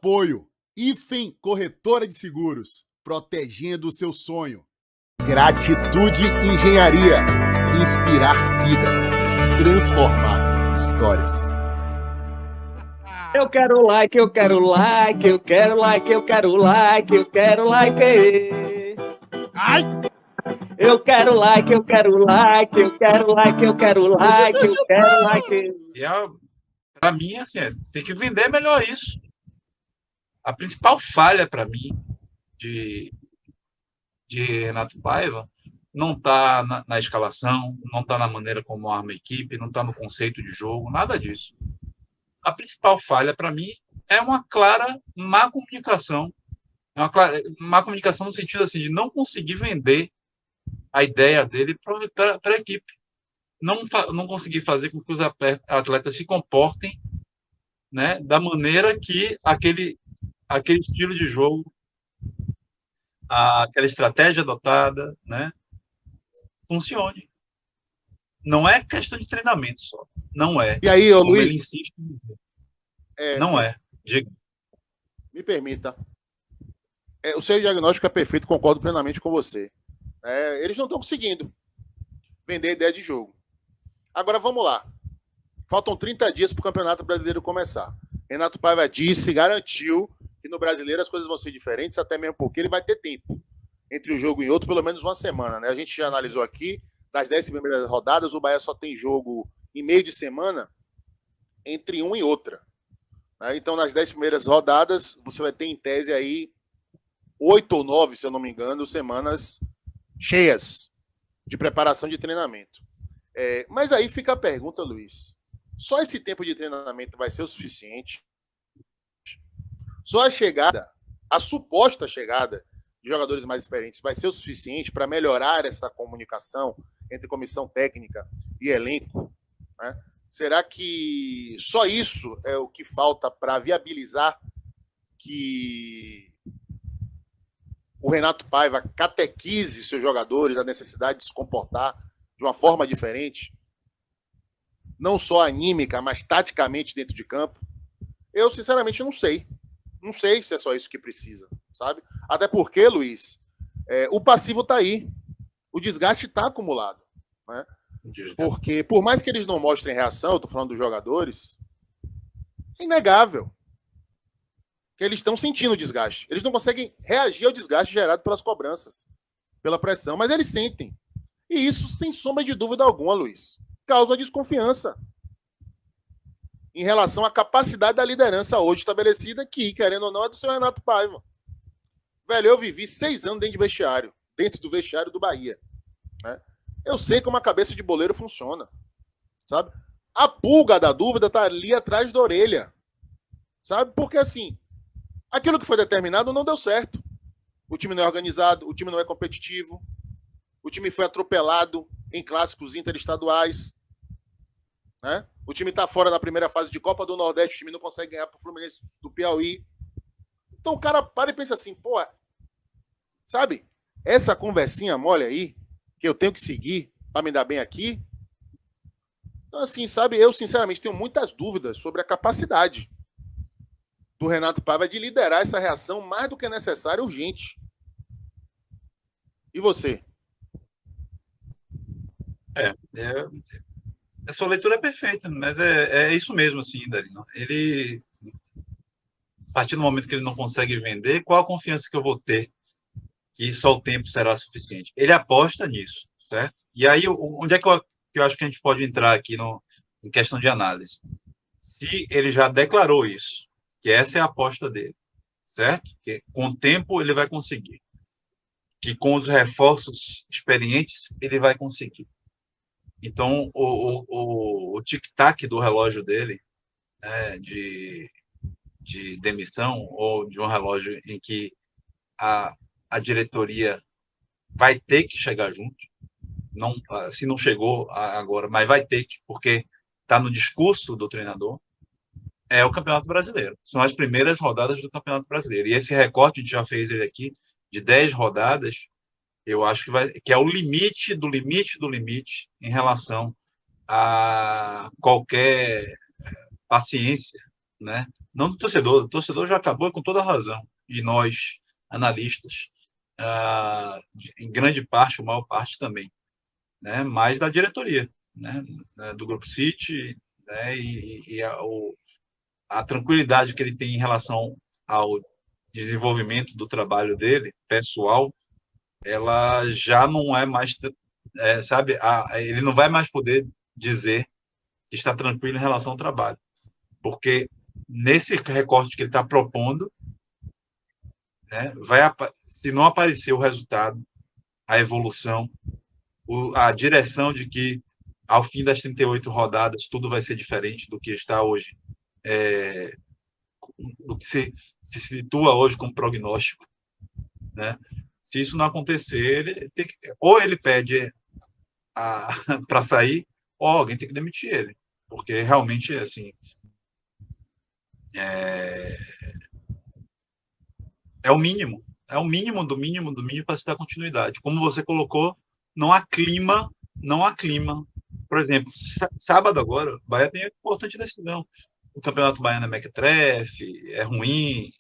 Apoio. IFEM Corretora de Seguros. Protegendo o seu sonho. Gratitude Engenharia. Inspirar vidas. Transformar histórias. Eu quero like, eu quero like, eu quero like, eu quero like, eu quero like. Ai! Eu quero like, eu quero like, eu quero like, eu quero like, eu quero like. E para mim, assim, tem que vender melhor isso. A principal falha para mim de Renato Paiva não está na escalação, não está na maneira como arma a equipe, não está no conceito de jogo, nada disso. A principal falha para mim é uma clara má comunicação. É uma má comunicação no sentido assim, de não conseguir vender a ideia dele para a equipe. Não conseguir fazer com que os atletas se comportem, né, da maneira que aquele estilo de jogo, aquela estratégia adotada, né, funcione. Não é questão de treinamento só. Não é. E aí, como Luiz? Ele insiste em dizer. Não é. Diga. Me permita. O seu diagnóstico é perfeito, concordo plenamente com você. Eles não estão conseguindo vender a ideia de jogo. Agora, vamos lá. Faltam 30 dias para o Campeonato Brasileiro começar. Renato Paiva disse, garantiu que no Brasileiro as coisas vão ser diferentes, até mesmo porque ele vai ter tempo entre um jogo e outro, pelo menos uma semana, né? A gente já analisou aqui, das 10 primeiras rodadas, o Bahia só tem jogo em meio de semana entre uma e outra. Então, nas 10 primeiras rodadas, você vai ter, em tese, aí 8 ou 9, se eu não me engano, semanas cheias de preparação de treinamento. Mas aí fica a pergunta, Luiz. Só esse tempo de treinamento vai ser o suficiente? Só a suposta chegada de jogadores mais experientes vai ser o suficiente para melhorar essa comunicação entre comissão técnica e elenco? Né? Será que só isso é o que falta para viabilizar que o Renato Paiva catequize seus jogadores da necessidade de se comportar de uma forma diferente? Não só anímica, mas taticamente dentro de campo? Eu, sinceramente, não sei. Não sei se é só isso que precisa, sabe? Até porque, Luiz, o passivo está aí. O desgaste está acumulado. Né? Porque, por mais que eles não mostrem reação, eu estou falando dos jogadores, é inegável que eles estão sentindo o desgaste. Eles não conseguem reagir ao desgaste gerado pelas cobranças, pela pressão, mas eles sentem. E isso, sem sombra de dúvida alguma, Luiz, causa desconfiança em relação à capacidade da liderança hoje estabelecida, que, querendo ou não, é do seu Renato Paiva. Velho, eu vivi 6 anos dentro do vestiário do Bahia. Né? Eu sei como a cabeça de boleiro funciona. Sabe? A pulga da dúvida está ali atrás da orelha. Sabe? Porque, assim, aquilo que foi determinado não deu certo. O time não é organizado, o time não é competitivo, o time foi atropelado em clássicos interestaduais. Né? O time está fora na primeira fase de Copa do Nordeste, o time não consegue ganhar para o Fluminense do Piauí. Então o cara para e pensa assim, pô, sabe, essa conversinha mole aí, que eu tenho que seguir para me dar bem aqui. Então, assim, sabe, eu sinceramente tenho muitas dúvidas sobre a capacidade do Renato Paiva de liderar essa reação mais do que necessária e urgente. E você? A sua leitura é perfeita, mas é isso mesmo, assim, Darino. Ele, a partir do momento que ele não consegue vender, qual a confiança que eu vou ter que só o tempo será suficiente? Ele aposta nisso, certo? E aí, onde é que eu acho que a gente pode entrar aqui em questão de análise? Se ele já declarou isso, que essa é a aposta dele, certo? Que com o tempo ele vai conseguir. Que com os reforços experientes ele vai conseguir. Então, o tic-tac do relógio dele, né, de demissão, ou de um relógio em que a diretoria vai ter que chegar junto, não, se não chegou agora, mas vai ter que, porque está no discurso do treinador, é o Campeonato Brasileiro. São as primeiras rodadas do Campeonato Brasileiro. E esse recorte, a gente já fez ele aqui, de 10 rodadas, eu acho que é o limite do limite do limite em relação a qualquer paciência, né, Não do torcedor. O torcedor já acabou com toda a razão. E nós, analistas, em grande parte, ou maior parte também, né? Mas da diretoria, né? Do Grupo City, né? E a tranquilidade que ele tem em relação ao desenvolvimento do trabalho dele, pessoal, ela já não é mais, sabe, ele não vai mais poder dizer que está tranquilo em relação ao trabalho, porque nesse recorte que ele está propondo, né, se não aparecer o resultado, a evolução, a direção de que ao fim das 38 rodadas tudo vai ser diferente do que está hoje, do que se situa hoje como prognóstico, né? Se isso não acontecer, ou ele pede para sair, ou alguém tem que demitir ele, porque realmente, assim, é o mínimo do mínimo para se dar continuidade. Como você colocou, não há clima. Por exemplo, sábado agora, o Bahia tem uma importante decisão. O Campeonato Baiano é mequetrefe, é ruim,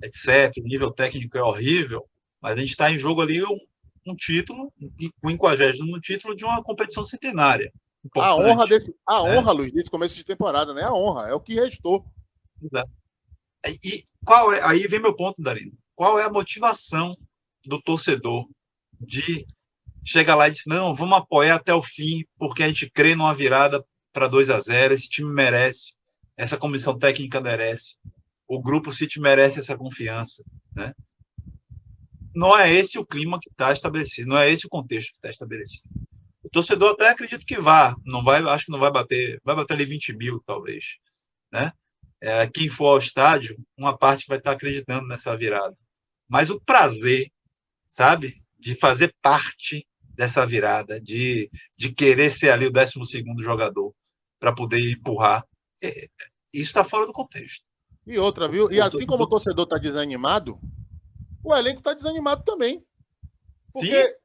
etc. O nível técnico é horrível, mas a gente está em jogo ali um título, o 50º título de uma competição centenária. A honra, Luiz, desse começo de temporada, né? A honra, é o que restou. Exato. E aí vem meu ponto, Darino. Qual é a motivação do torcedor de chegar lá e dizer, não, vamos apoiar até o fim, porque a gente crê numa virada para 2-0, esse time merece, essa comissão técnica merece, o Grupo City merece essa confiança, né? Não é esse o clima que está estabelecido, não é esse o contexto que está estabelecido. O torcedor até acredito que acho que não vai bater ali 20 mil, talvez, né? Quem for ao estádio, uma parte vai estar acreditando nessa virada. Mas o prazer, sabe, de fazer parte dessa virada, de querer ser ali o 12º jogador para poder empurrar, isso está fora do contexto. E outra, viu? E assim como o torcedor está desanimado, o elenco está desanimado também. Porque,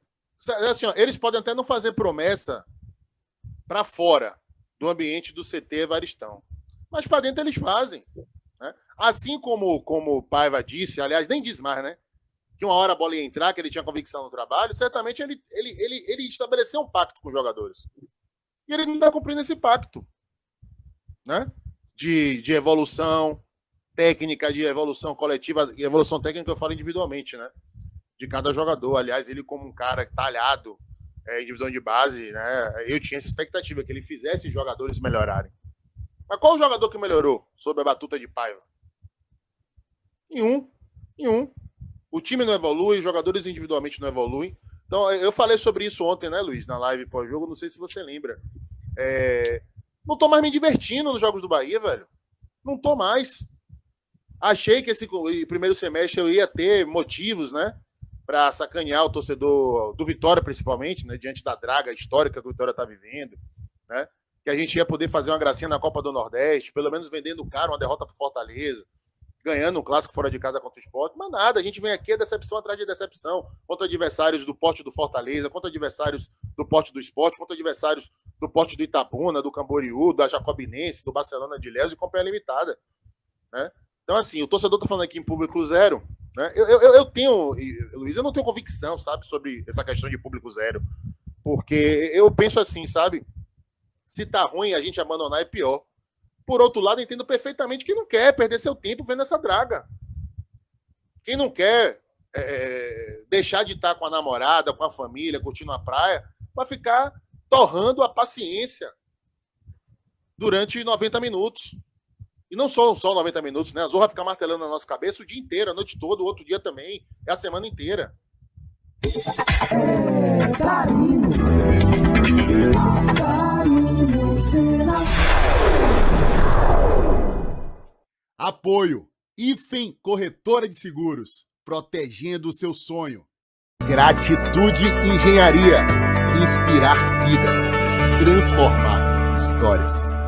assim, ó, eles podem até não fazer promessa para fora do ambiente do CT Evaristão, mas para dentro eles fazem, né? Assim como o Paiva disse, aliás, nem diz mais, né? Que uma hora a bola ia entrar, que ele tinha convicção no trabalho, certamente ele estabeleceu um pacto com os jogadores. E ele não está cumprindo esse pacto, né? De evolução técnica, de evolução coletiva, e evolução técnica eu falo individualmente, né? De cada jogador. Aliás, ele como um cara talhado em divisão de base, né? Eu tinha essa expectativa que ele fizesse os jogadores melhorarem. Mas qual o jogador que melhorou sob a batuta de Paiva? Nenhum. O time não evolui, os jogadores individualmente não evoluem. Então, eu falei sobre isso ontem, né, Luiz, na live pós-jogo, não sei se você lembra. Não tô mais me divertindo nos jogos do Bahia, velho. Não tô mais. Achei que esse primeiro semestre eu ia ter motivos, né, para sacanear o torcedor do Vitória, principalmente, né, diante da draga histórica que o Vitória tá vivendo, né, que a gente ia poder fazer uma gracinha na Copa do Nordeste, pelo menos vendendo caro uma derrota pro Fortaleza, ganhando um clássico fora de casa contra o Sport, mas nada, a gente vem aqui decepção atrás de decepção, contra adversários do porte do Fortaleza, contra adversários do porte do Sport, contra adversários do porte do Itabuna, do Camboriú, da Jacobinense, do Barcelona de Ilhéus e Companhia Limitada, né? Então, assim, o torcedor tá falando aqui em público zero, né? Eu tenho, Luiz, eu não tenho convicção, sabe, sobre essa questão de público zero, porque eu penso assim, sabe, se tá ruim a gente abandonar é pior. Por outro lado, entendo perfeitamente quem não quer perder seu tempo vendo essa draga. Quem não quer deixar de estar com a namorada, com a família, curtindo a praia, para ficar torrando a paciência durante 90 minutos. E não só 90 minutos, né? A Zorra fica martelando na nossa cabeça o dia inteiro, a noite toda, o outro dia também, é a semana inteira. Apoio Ifen Corretora de Seguros, protegendo o seu sonho. Gratitude Engenharia, inspirar vidas, transformar histórias.